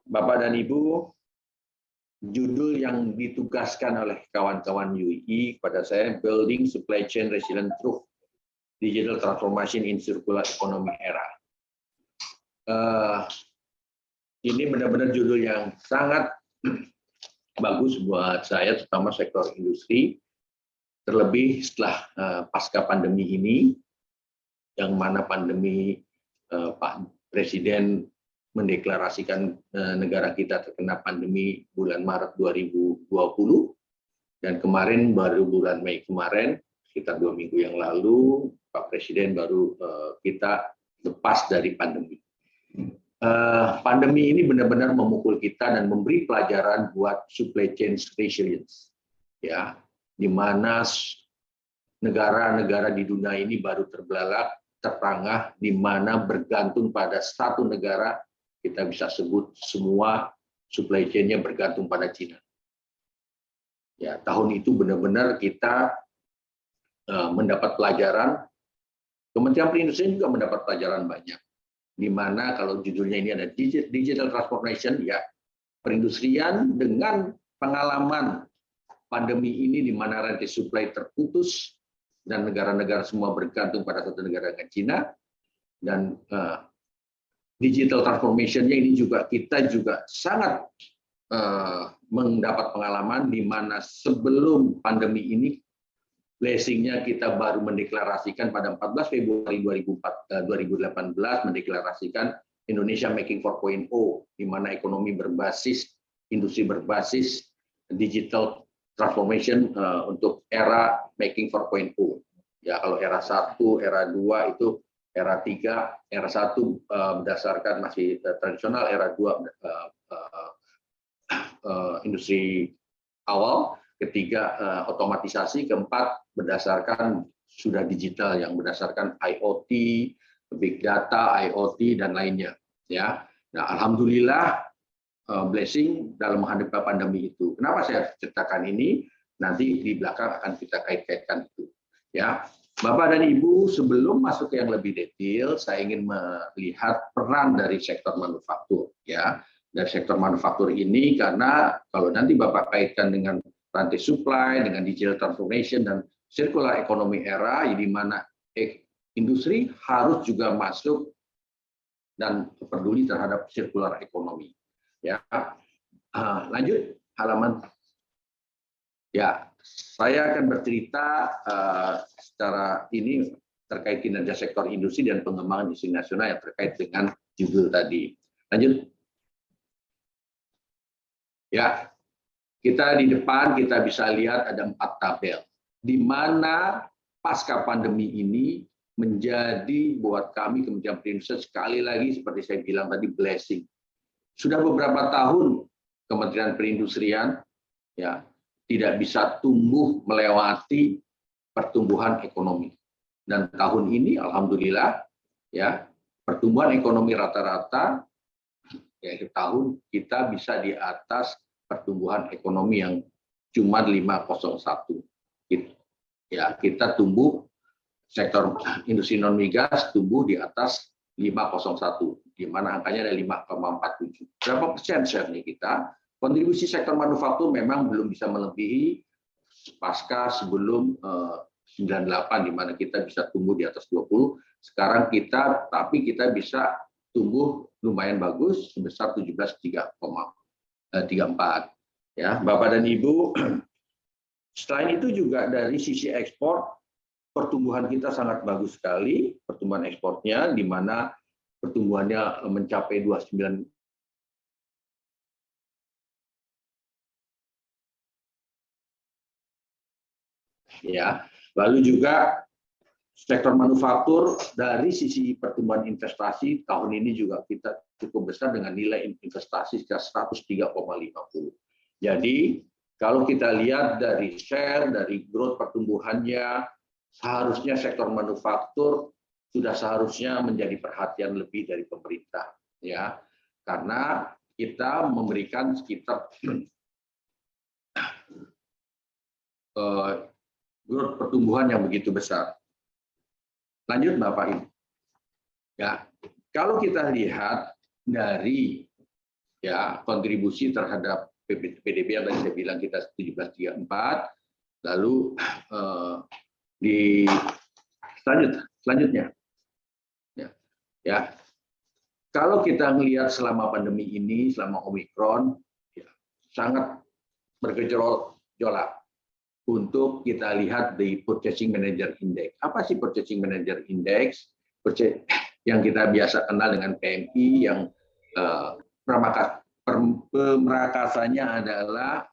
Bapak dan Ibu, judul yang ditugaskan oleh kawan-kawan UI kepada saya, Building Supply Chain Resilient Through Digital Transformation in Circular Economy Era. Ini benar-benar judul yang sangat bagus buat saya, terutama sektor industri, terlebih setelah pasca pandemi ini, yang mana pandemi Pak Presiden mendeklarasikan negara kita terkena pandemi bulan Maret 2020, dan kemarin baru bulan Mei kemarin, sekitar 2 minggu yang lalu, Pak Presiden baru kita lepas dari pandemi. Pandemi ini benar-benar memukul kita dan memberi pelajaran buat supply chain resilience, ya, di mana negara-negara di dunia ini baru terbelalak, terperangah, di mana bergantung pada satu negara, kita bisa sebut semua supply chain-nya bergantung pada Cina. Ya, tahun itu benar-benar kita mendapat pelajaran. Kementerian Perindustrian juga mendapat pelajaran banyak, di mana kalau judulnya ini ada digital transformation, ya, perindustrian dengan pengalaman pandemi ini di mana rantai supply terputus dan negara-negara semua bergantung pada satu negara dengan Cina, dan digital transformation-nya ini juga kita juga sangat mendapat pengalaman di mana sebelum pandemi ini blessing-nya kita baru mendeklarasikan pada 14 Februari 2018 mendeklarasikan Indonesia Making 4.0, di mana ekonomi berbasis, industri berbasis digital transformation untuk era Making 4.0. Ya, kalau era 1, era 2 itu era 3, era 1 berdasarkan masih tradisional, era 2 industri awal, ketiga otomatisasi, keempat berdasarkan sudah digital yang berdasarkan IoT, big data, IoT dan lainnya, ya. Nah, alhamdulillah blessing dalam menghadapi pandemi itu. Kenapa saya ceritakan ini? Nanti di belakang akan kita kait-kaitkan itu, ya. Bapak dan Ibu, sebelum masuk ke yang lebih detail, saya ingin melihat peran dari sektor manufaktur, ya. Dari sektor manufaktur ini, karena kalau nanti Bapak kaitkan dengan rantai supply, dengan digital transformation dan circular economy era, di mana industri harus juga masuk dan peduli terhadap circular economy. Ya, lanjut halaman. Ya, saya akan bercerita secara ini terkait kinerja sektor industri dan pengembangan industri nasional yang terkait dengan judul tadi. Lanjut. Ya, kita di depan kita bisa lihat ada 4 tabel, di mana pasca pandemi ini menjadi buat kami Kementerian Perindustrian sekali lagi seperti saya bilang tadi blessing. Sudah beberapa tahun Kementerian Perindustrian, ya, tidak bisa tumbuh melewati pertumbuhan ekonomi. Dan tahun ini alhamdulillah, ya, pertumbuhan ekonomi rata-rata ya tahun kita bisa di atas pertumbuhan ekonomi yang cuma 5,01. Ya, kita tumbuh sektor industri non migas tumbuh di atas 5,01, di mana angkanya ada 5,47. Berapa persen share-nya kita? Kontribusi sektor manufaktur memang belum bisa melebihi pasca sebelum 98, di mana kita bisa tumbuh di atas 20. Sekarang tapi kita bisa tumbuh lumayan bagus sebesar 17,34. Ya, Bapak dan Ibu, selain itu juga dari sisi ekspor, pertumbuhan kita sangat bagus sekali, pertumbuhan ekspornya, di mana pertumbuhannya mencapai 29. Ya, lalu juga sektor manufaktur dari sisi pertumbuhan investasi tahun ini juga kita cukup besar dengan nilai investasi sekitar 103,50. Jadi kalau kita lihat dari share, dari growth pertumbuhannya, seharusnya sektor manufaktur sudah seharusnya menjadi perhatian lebih dari pemerintah, ya, karena kita memberikan sekitar growth pertumbuhan yang begitu besar. Lanjut Bapak Ibu. Ya, kalau kita lihat dari ya kontribusi terhadap PDB yang tadi saya bilang kita 17,34. Lalu di selanjutnya ya kalau kita melihat selama pandemi ini, selama Omikron, ya, sangat bergejolak untuk kita lihat di Purchasing Manager Index. Apa sih Purchasing Manager Index? Yang kita biasa kenal dengan PMI, yang pemerakasannya adalah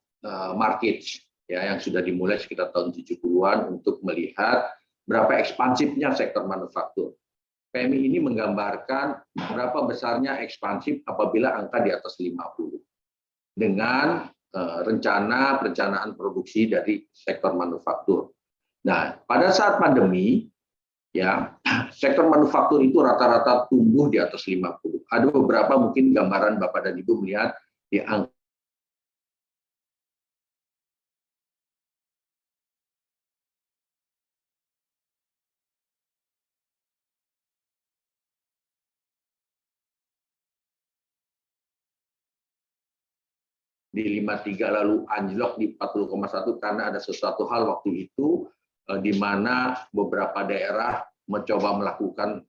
market, ya, yang sudah dimulai sekitar tahun 70-an untuk melihat berapa ekspansifnya sektor manufaktur. PMI ini menggambarkan berapa besarnya ekspansif apabila angka di atas 50 dengan perencanaan produksi dari sektor manufaktur. Nah, pada saat pandemi, ya, sektor manufaktur itu rata-rata tumbuh di atas 50. Ada beberapa mungkin gambaran Bapak dan Ibu melihat di angka di 53 lalu anjlok di 40,1 karena ada sesuatu hal waktu itu di mana beberapa daerah mencoba melakukan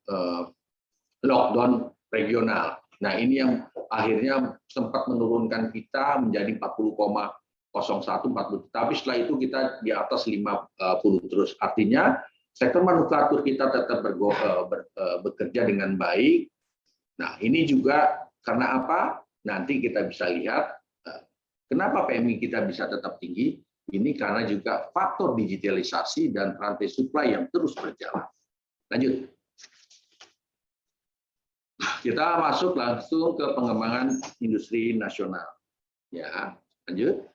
lockdown regional. Nah, ini yang akhirnya sempat menurunkan kita menjadi 40,01, 40. Tapi setelah itu kita di atas 50 terus. Artinya sektor manufaktur kita tetap bekerja dengan baik. Nah, ini juga karena apa? Nanti kita bisa lihat kenapa PMI kita bisa tetap tinggi. Ini karena juga faktor digitalisasi dan rantai supply yang terus berjalan. Lanjut. Kita masuk langsung ke pengembangan industri nasional. Ya, lanjut.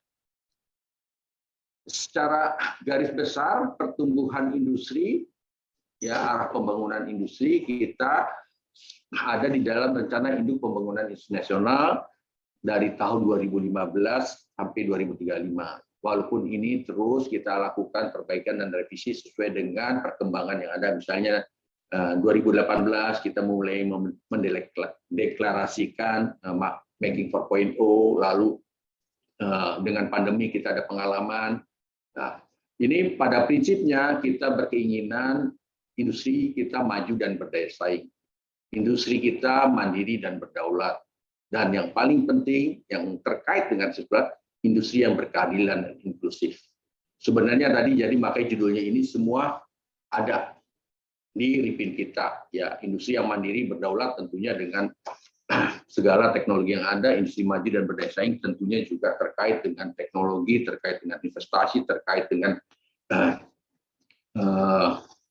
Secara garis besar pertumbuhan industri, ya, arah pembangunan industri kita ada di dalam rencana induk pembangunan industri nasional dari tahun 2015 sampai 2035. Walaupun ini terus kita lakukan perbaikan dan revisi sesuai dengan perkembangan yang ada. Misalnya 2018 kita mulai mendeklarasikan Making 4.0, lalu dengan pandemi kita ada pengalaman. Nah, ini pada prinsipnya kita berkeinginan industri kita maju dan berdaya saing. Industri kita mandiri dan berdaulat. Dan yang paling penting yang terkait dengan sebuah industri yang berkeadilan dan inklusif. Sebenarnya tadi jadi makanya judulnya ini semua ada di RIPIN kita, ya, industri yang mandiri berdaulat tentunya dengan segala teknologi yang ada, industri maju dan berdaya saing tentunya juga terkait dengan teknologi, terkait dengan investasi, terkait dengan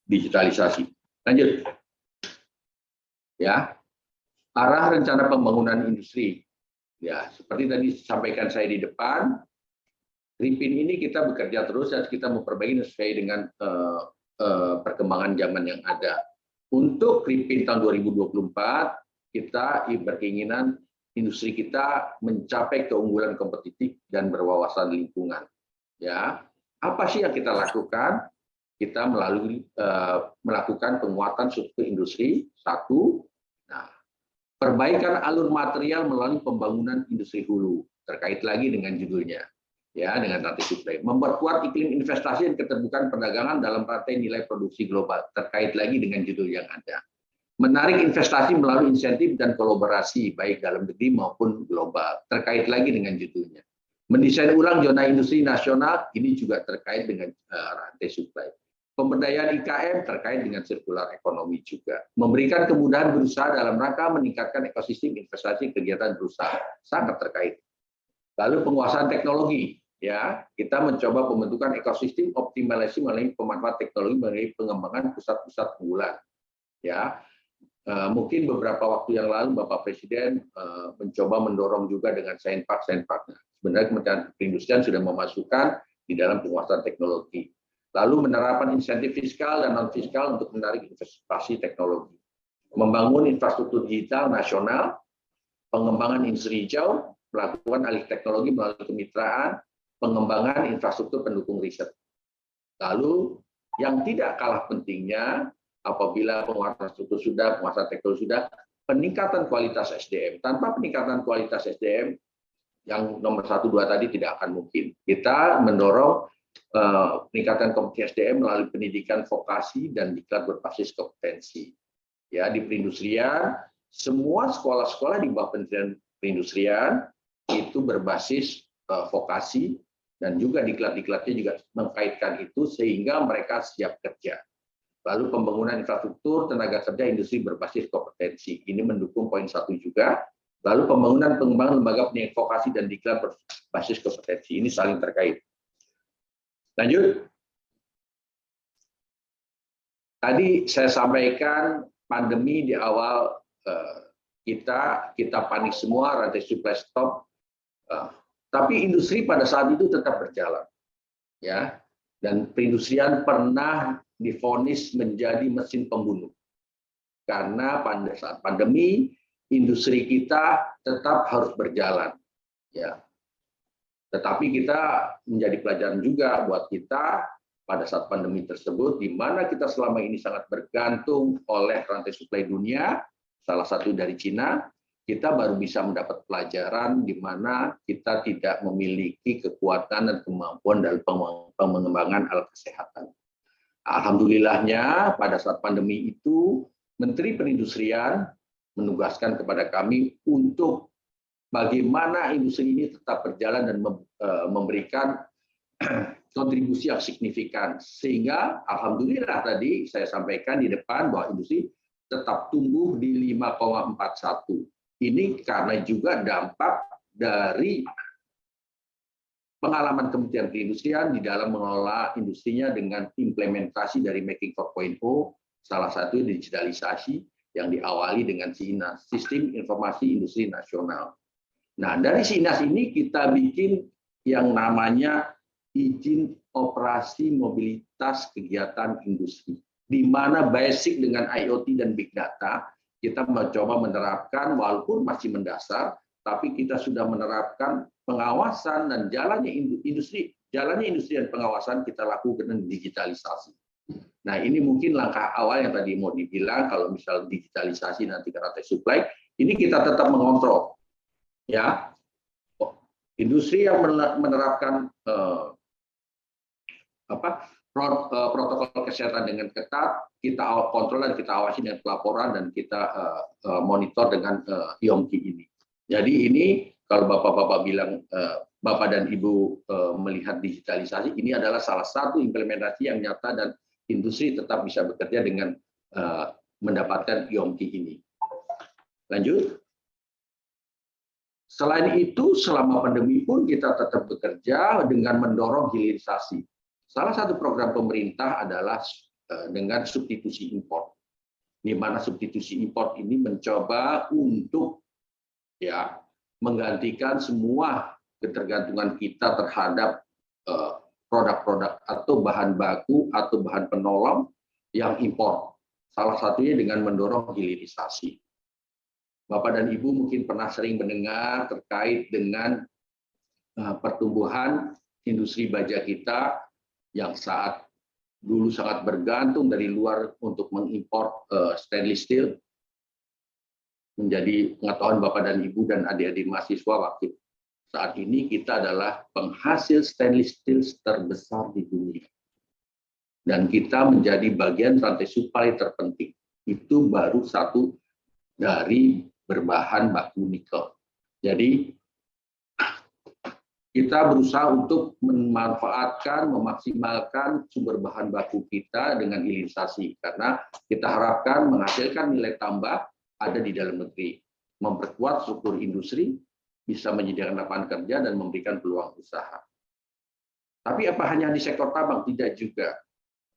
digitalisasi. Lanjut. Ya. Arah rencana pembangunan industri. Ya, seperti tadi disampaikan saya di depan, RIPIN ini kita bekerja terus dan kita memperbaiki sesuai dengan perkembangan zaman yang ada. Untuk RIPIN tahun 2024, kita berkeinginan industri kita mencapai keunggulan kompetitif dan berwawasan lingkungan. Ya, apa sih yang kita lakukan? Kita melakukan penguatan struktur industri, satu. Nah, perbaikan alur material melalui pembangunan industri hulu, terkait lagi dengan judulnya, ya, dengan rantai supply. Memperkuat iklim investasi dan keterbukaan perdagangan dalam rantai nilai produksi global, terkait lagi dengan judul yang ada. Menarik investasi melalui insentif dan kolaborasi, baik dalam negeri maupun global, terkait lagi dengan judulnya. Mendesain ulang zona industri nasional, ini juga terkait dengan rantai supply. Pemberdayaan IKM terkait dengan sirkular ekonomi juga. Memberikan kemudahan berusaha dalam rangka meningkatkan ekosistem investasi kegiatan berusaha, sangat terkait. Lalu penguasaan teknologi, ya, kita mencoba pembentukan ekosistem optimalisasi melalui pemanfaatan teknologi melalui pengembangan pusat-pusat unggulan. Ya, mungkin beberapa waktu yang lalu Bapak Presiden mencoba mendorong juga dengan Science Park. Sebenarnya Kementerian Perindustrian sudah memasukkan di dalam penguasaan teknologi. Lalu penerapan insentif fiskal dan non fiskal untuk menarik investasi teknologi. Membangun infrastruktur digital nasional, pengembangan industri hijau, melakukan alih teknologi melalui kemitraan, pengembangan infrastruktur pendukung riset. Lalu yang tidak kalah pentingnya, apabila penguasaan struktur sudah, penguasaan teknologi sudah, peningkatan kualitas SDM. Tanpa peningkatan kualitas SDM, yang nomor 1, 2 tadi tidak akan mungkin. Kita mendorong peningkatan kompetensi SDM melalui pendidikan vokasi dan diklat berbasis kompetensi. Ya, di perindustrian, semua sekolah-sekolah di bawah Kementerian Perindustrian itu berbasis vokasi, dan juga diklat-diklatnya juga mengkaitkan itu sehingga mereka siap kerja. Lalu pembangunan infrastruktur tenaga kerja industri berbasis kompetensi. Ini mendukung poin 1 juga. Lalu pengembangan lembaga pendidikan vokasi dan diklat berbasis kompetensi. Ini saling terkait. Lanjut. Tadi saya sampaikan pandemi di awal kita panik semua, rantai supply stop. Tapi industri pada saat itu tetap berjalan. Ya. Dan perindustrian pernah divonis menjadi mesin pembunuh. Karena pada saat pandemi, industri kita tetap harus berjalan. Ya. Tetapi kita menjadi pelajaran juga buat kita pada saat pandemi tersebut, di mana kita selama ini sangat bergantung oleh rantai suplai dunia, salah satu dari Cina, kita baru bisa mendapat pelajaran di mana kita tidak memiliki kekuatan dan kemampuan dalam pengembangan alat kesehatan. Alhamdulillahnya pada saat pandemi itu Menteri Perindustrian menugaskan kepada kami untuk bagaimana industri ini tetap berjalan dan memberikan kontribusi yang signifikan, sehingga alhamdulillah tadi saya sampaikan di depan bahwa industri tetap tumbuh di 5,41. Ini karena juga dampak dari pengalaman Kementerian Perindustrian di dalam mengelola industrinya dengan implementasi dari Making 4.0, salah satu digitalisasi yang diawali dengan SINAS, Sistem Informasi Industri Nasional. Nah, dari SINAS ini kita bikin yang namanya izin operasi mobilitas kegiatan industri, di mana basic dengan IoT dan Big Data, kita mencoba menerapkan walaupun masih mendasar, tapi kita sudah menerapkan pengawasan dan jalannya industri dan pengawasan kita lakukan dengan digitalisasi. Nah, ini mungkin langkah awal yang tadi mau dibilang, kalau misal digitalisasi nanti ke rantai supply, ini kita tetap mengontrol. Ya, industri yang menerapkan protokol kesehatan dengan ketat, kita kontrol dan kita awasi dengan pelaporan dan kita monitor dengan IOMKI ini. Jadi ini kalau Bapak-Bapak bilang, Bapak dan Ibu melihat digitalisasi, ini adalah salah satu implementasi yang nyata dan industri tetap bisa bekerja dengan mendapatkan IOMKI ini. Lanjut. Selain itu, selama pandemi pun kita tetap bekerja dengan mendorong hilirisasi. Salah satu program pemerintah adalah dengan substitusi impor, di mana substitusi impor ini mencoba untuk ya menggantikan semua ketergantungan kita terhadap produk-produk atau bahan baku atau bahan penolong yang impor. Salah satunya dengan mendorong hilirisasi. Bapak dan Ibu mungkin pernah sering mendengar terkait dengan pertumbuhan industri baja kita yang saat dulu sangat bergantung dari luar untuk mengimpor stainless steel. Menjadi pengetahuan Bapak dan Ibu dan adik-adik mahasiswa waktu saat ini kita adalah penghasil stainless steel terbesar di dunia. Dan kita menjadi bagian rantai supply terpenting. Itu baru satu dari berbahan baku nikel. Jadi kita berusaha untuk memanfaatkan, memaksimalkan sumber bahan baku kita dengan hilirisasi, karena kita harapkan menghasilkan nilai tambah ada di dalam negeri, memperkuat struktur industri, bisa menyediakan lapangan kerja dan memberikan peluang usaha. Tapi apa hanya di sektor tambang? Tidak juga.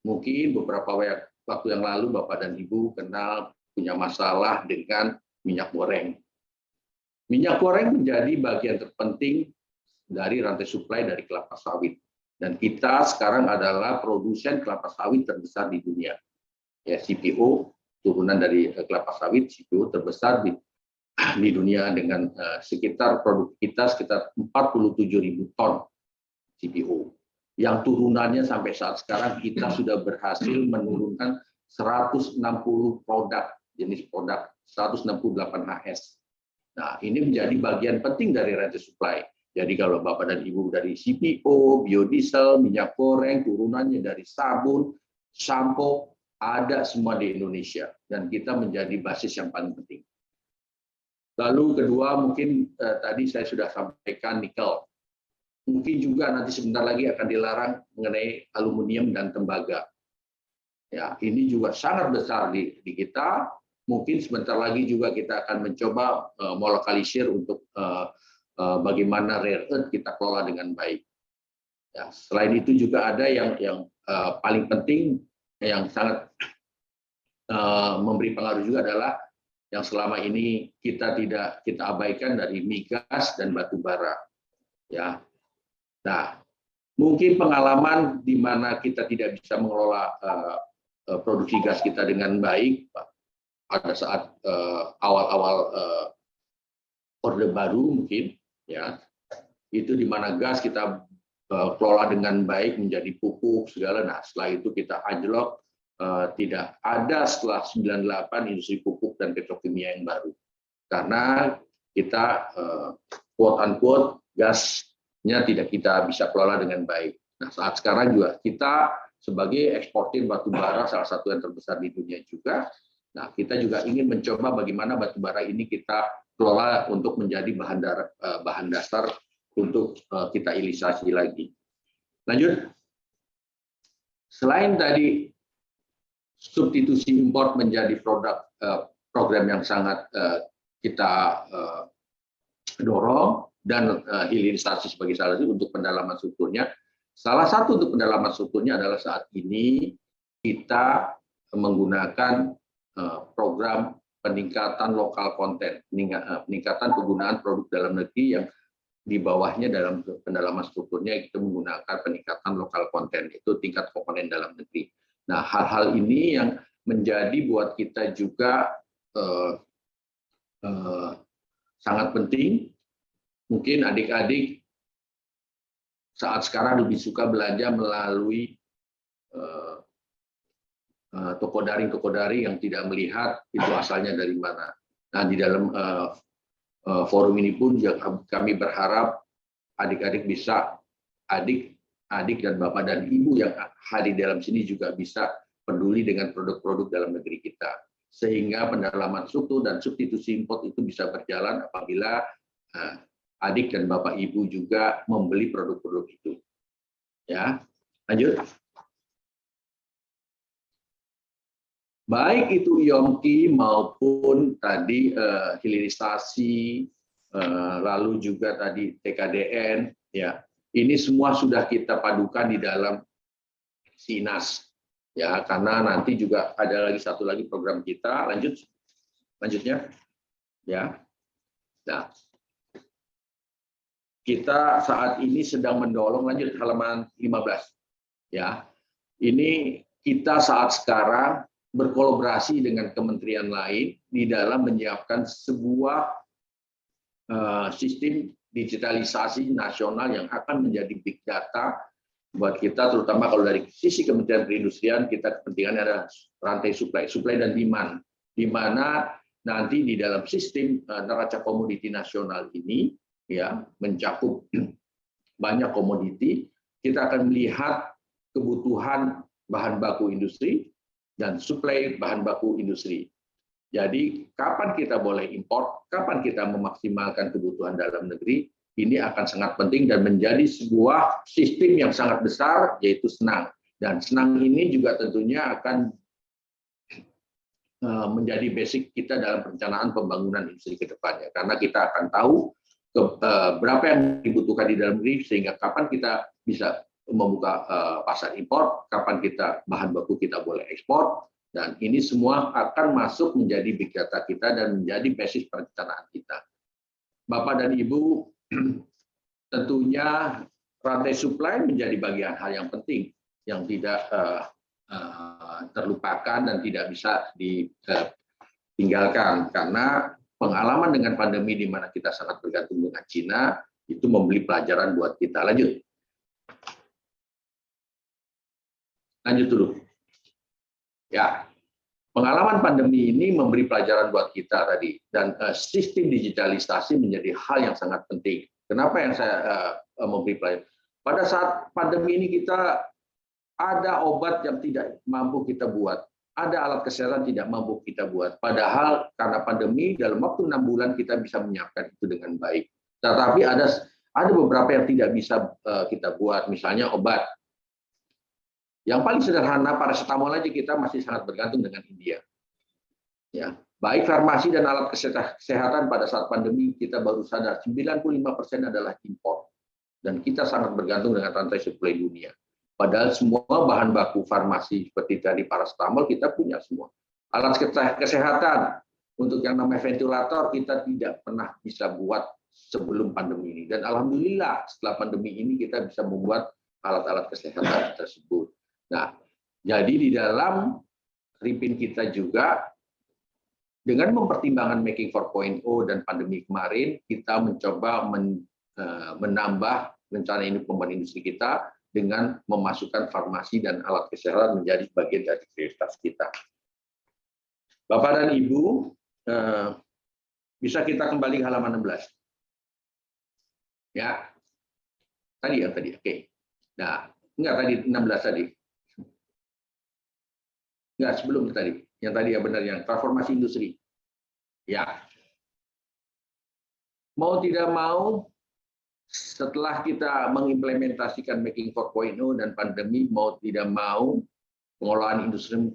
Mungkin beberapa waktu yang lalu Bapak dan Ibu kenal punya masalah dengan minyak goreng. Minyak goreng menjadi bagian terpenting dari rantai suplai dari kelapa sawit. Dan kita sekarang adalah produsen kelapa sawit terbesar di dunia. Ya, CPO, turunan dari kelapa sawit, CPO terbesar di dunia dengan sekitar produk kita sekitar 47.000 ton CPO. Yang turunannya sampai saat sekarang kita sudah berhasil menurunkan 160 produk, jenis produk 168 HS. Nah, ini menjadi bagian penting dari rantai supply. Jadi kalau Bapak dan Ibu dari CPO, biodiesel, minyak goreng, turunannya dari sabun, sampo, ada semua di Indonesia. Dan kita menjadi basis yang paling penting. Lalu kedua, mungkin tadi saya sudah sampaikan nikel. Mungkin juga nanti sebentar lagi akan dilarang mengenai aluminium dan tembaga. Ya, ini juga sangat besar di kita. Mungkin sebentar lagi juga kita akan mencoba melokalisir untuk bagaimana rare earth kita kelola dengan baik. Ya, selain itu juga ada yang paling penting, yang sangat memberi pengaruh juga adalah yang selama ini kita abaikan dari migas dan batu bara. Ya, nah mungkin pengalaman di mana kita tidak bisa mengelola produksi gas kita dengan baik pada saat awal-awal orde baru mungkin, ya itu di mana gas kita kelola dengan baik menjadi pupuk segala. Nah setelah itu kita anjlok, tidak ada setelah 98 industri pupuk dan petrokimia yang baru karena kita quote unquote gasnya tidak kita bisa kelola dengan baik. Nah saat sekarang juga kita sebagai eksportir batu bara salah satu yang terbesar di dunia juga. Nah kita juga ingin mencoba bagaimana batu bara ini kita kelola untuk menjadi bahan dasar untuk kita hilirisasi lagi. Lanjut. Selain tadi substitusi impor menjadi program yang sangat kita dorong dan hilirisasi sebagai salah satu untuk pendalaman strukturnya. Salah satu untuk pendalaman strukturnya adalah saat ini kita menggunakan program peningkatan lokal konten, peningkatan penggunaan produk dalam negeri yang di bawahnya dalam pendalaman strukturnya kita menggunakan peningkatan lokal konten, itu tingkat komponen dalam negeri. Nah, hal-hal ini yang menjadi buat kita juga sangat penting. Mungkin adik-adik saat sekarang lebih suka belanja melalui toko daring yang tidak melihat itu asalnya dari mana. Nah, di dalam forum ini pun kami berharap adik-adik bisa, adik dan bapak dan ibu yang hadir dalam sini juga bisa peduli dengan produk-produk dalam negeri kita. Sehingga pendalaman struktur dan substitusi impor itu bisa berjalan apabila adik dan bapak ibu juga membeli produk-produk itu. Ya, lanjut. Baik itu IOMKI maupun tadi hilirisasi, lalu juga tadi TKDN, ya ini semua sudah kita padukan di dalam SINAS, ya karena nanti juga ada satu lagi program kita. Lanjutnya, ya. Nah, kita saat ini sedang mendorong, lanjut halaman 15, ya. Ini kita saat sekarang berkolaborasi dengan kementerian lain di dalam menyiapkan sebuah sistem digitalisasi nasional yang akan menjadi big data buat kita, terutama kalau dari sisi Kementerian Perindustrian kita kepentingannya adalah rantai supply dan demand, di mana nanti di dalam sistem neraca komoditi nasional ini ya mencakup banyak komoditi, kita akan melihat kebutuhan bahan baku industri dan suplai bahan baku industri. Jadi kapan kita boleh import, kapan kita memaksimalkan kebutuhan dalam negeri, ini akan sangat penting dan menjadi sebuah sistem yang sangat besar, yaitu SNANG. Dan SNANG ini juga tentunya akan menjadi basic kita dalam perencanaan pembangunan industri ke depannya. Karena kita akan tahu berapa yang dibutuhkan di dalam negeri, sehingga kapan kita bisa membuka pasar impor, kapan kita bahan baku kita boleh ekspor, dan ini semua akan masuk menjadi big data kita dan menjadi basis perencanaan kita. Bapak dan Ibu, tentunya rantai supply menjadi bagian hal yang penting yang tidak terlupakan dan tidak bisa ditinggalkan, karena pengalaman dengan pandemi di mana kita sangat bergantung dengan Cina itu memberi pelajaran buat kita. Lanjut dulu. Ya, Pengalaman pandemi ini memberi pelajaran buat kita tadi, dan sistem digitalisasi menjadi hal yang sangat penting. Kenapa yang saya memberi pelajaran? Pada saat pandemi ini kita ada obat yang tidak mampu kita buat, ada alat kesehatan tidak mampu kita buat. Padahal karena pandemi dalam waktu 6 bulan kita bisa menyiapkan itu dengan baik. Tetapi ada beberapa yang tidak bisa kita buat, misalnya obat. Yang paling sederhana, paracetamol aja kita masih sangat bergantung dengan India. Ya, baik farmasi dan alat kesehatan pada saat pandemi kita baru sadar 95% adalah impor. Dan kita sangat bergantung dengan rantai suplai dunia. Padahal semua bahan baku farmasi seperti tadi paracetamol kita punya semua. Alat kesehatan untuk yang namanya ventilator kita tidak pernah bisa buat sebelum pandemi ini. Dan alhamdulillah setelah pandemi ini kita bisa membuat alat-alat kesehatan tersebut. Nah, jadi di dalam Ripin kita juga dengan mempertimbangkan Making 4.0 dan pandemi kemarin, kita mencoba menambah rencana induk pembangunan industri kita dengan memasukkan farmasi dan alat kesehatan menjadi bagian dari prioritas kita. Bapak dan Ibu, bisa kita kembali ke halaman 16. Ya, tadi, oke. Nah, enggak tadi 16 tadi. Enggak, sebelum tadi. Yang tadi ya benar, yang transformasi industri. Ya. Mau tidak mau, setelah kita mengimplementasikan Making 4.0 dan pandemi, mau tidak mau, pengolahan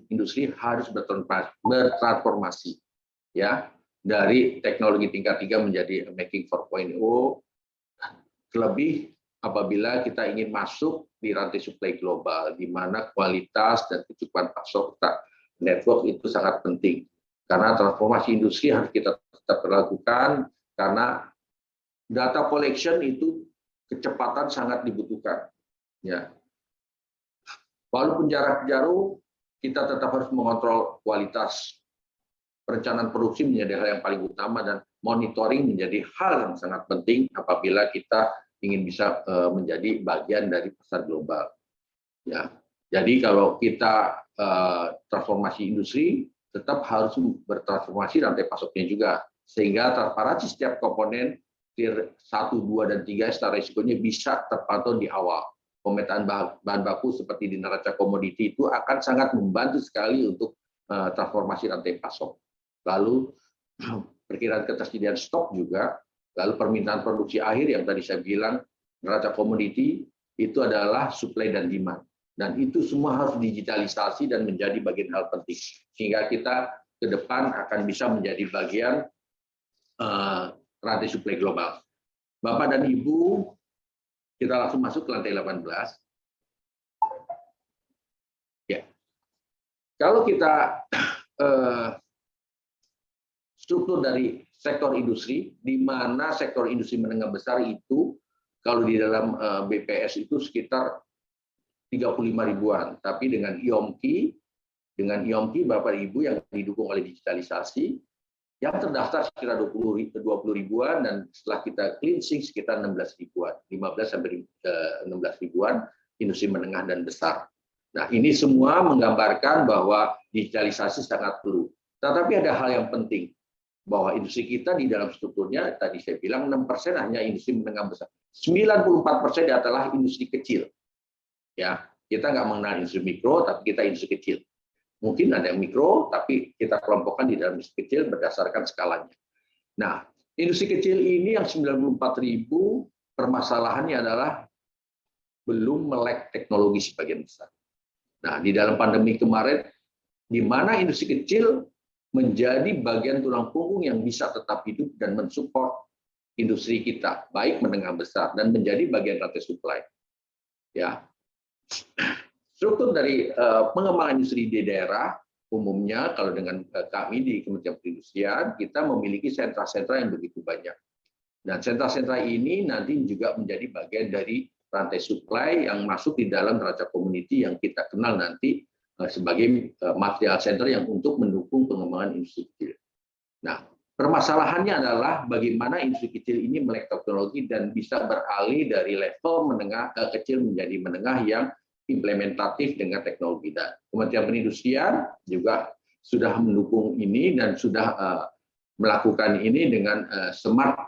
industri harus bertransformasi. Ya, dari teknologi tingkat 3 menjadi Making 4.0, terlebih apabila kita ingin masuk di rantai suplai global, di mana kualitas dan kecukupan pasok network itu sangat penting. Karena transformasi industri harus kita tetap lakukan, karena data collection itu kecepatan sangat dibutuhkan. Ya. Walaupun jarak jauh, kita tetap harus mengontrol kualitas. Perencanaan produksi menjadi hal yang paling utama, dan monitoring menjadi hal yang sangat penting apabila kita ingin bisa menjadi bagian dari pasar global. Ya, jadi kalau kita transformasi industri, tetap harus bertransformasi rantai pasoknya juga, sehingga transparansi setiap komponen tier 1, 2, dan 3 secara risikonya bisa terpantau di awal. Pemetaan bahan baku seperti di neraca komoditi itu akan sangat membantu sekali untuk transformasi rantai pasok. Lalu perkiraan ketersediaan stok juga. Lalu permintaan produksi akhir yang tadi saya bilang, neraca komoditi itu adalah supply dan demand. Dan itu semua harus digitalisasi dan menjadi bagian hal penting. Sehingga kita ke depan akan bisa menjadi bagian rantai supply global. Bapak dan Ibu, kita langsung masuk ke lantai 18. Ya. Kalau kita struktur dari sektor industri, di mana sektor industri menengah besar itu, kalau di dalam BPS itu sekitar 35 ribuan. Tapi dengan IOMKI Bapak Ibu yang didukung oleh digitalisasi, yang terdaftar sekitar 20 ribuan, dan setelah kita cleansing sekitar 16 ribuan, 15 sampai 16 ribuan industri menengah dan besar. Nah, ini semua menggambarkan bahwa digitalisasi sangat perlu. Tetapi ada hal yang penting, bahwa industri kita di dalam strukturnya, tadi saya bilang 6% hanya industri menengah besar. 94% adalah industri kecil. Ya, kita nggak mengenal industri mikro, tapi kita industri kecil. Mungkin ada yang mikro, tapi kita kelompokkan di dalam industri kecil berdasarkan skalanya. Nah, industri kecil ini yang 94.000, permasalahannya adalah belum melek teknologi sebagian besar. Nah, di dalam pandemi kemarin, di mana industri kecil menjadi bagian tulang punggung yang bisa tetap hidup dan mensupport industri kita, baik menengah besar, dan menjadi bagian rantai supply. Ya, struktur dari pengembangan industri di daerah umumnya, kalau dengan kami di Kementerian Perindustrian, kita memiliki sentra-sentra yang begitu banyak. Dan sentra-sentra ini nanti juga menjadi bagian dari rantai supply yang masuk di dalam neraca community yang kita kenal nanti sebagai material center yang untuk mendukung pengembangan industri kecil. Nah, permasalahannya adalah bagaimana industri kecil ini melek teknologi dan bisa beralih dari level menengah ke kecil menjadi menengah yang implementatif dengan teknologi. Dan Kementerian Perindustrian juga sudah mendukung ini dan sudah melakukan ini dengan smart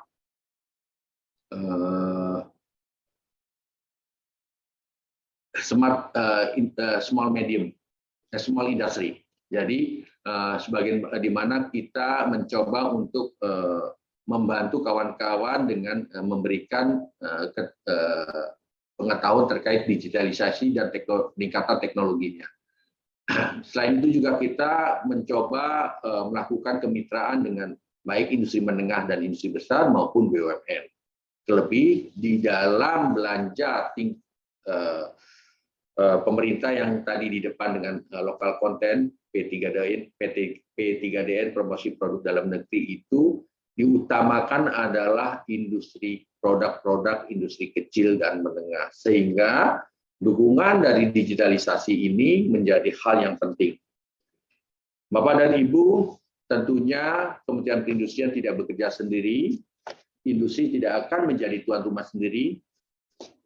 small industry. Jadi sebagian di mana kita mencoba untuk membantu kawan-kawan dengan memberikan pengetahuan terkait digitalisasi dan peningkatan teknologinya. Selain itu juga kita mencoba melakukan kemitraan dengan baik industri menengah dan industri besar maupun BUMN. Terlebih di dalam belanja pemerintah yang tadi di depan dengan lokal konten P3DN promosi produk dalam negeri itu diutamakan adalah industri produk-produk industri kecil dan menengah, sehingga dukungan dari digitalisasi ini menjadi hal yang penting. Bapak dan Ibu, tentunya Kementerian Perindustrian tidak bekerja sendiri, industri tidak akan menjadi tuan rumah sendiri.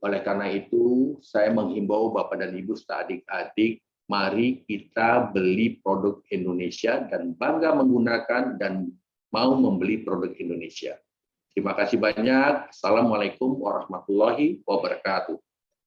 Oleh karena itu, saya menghimbau Bapak dan Ibu serta adik-adik, mari kita beli produk Indonesia dan bangga menggunakan dan mau membeli produk Indonesia. Terima kasih banyak. Assalamualaikum warahmatullahi wabarakatuh.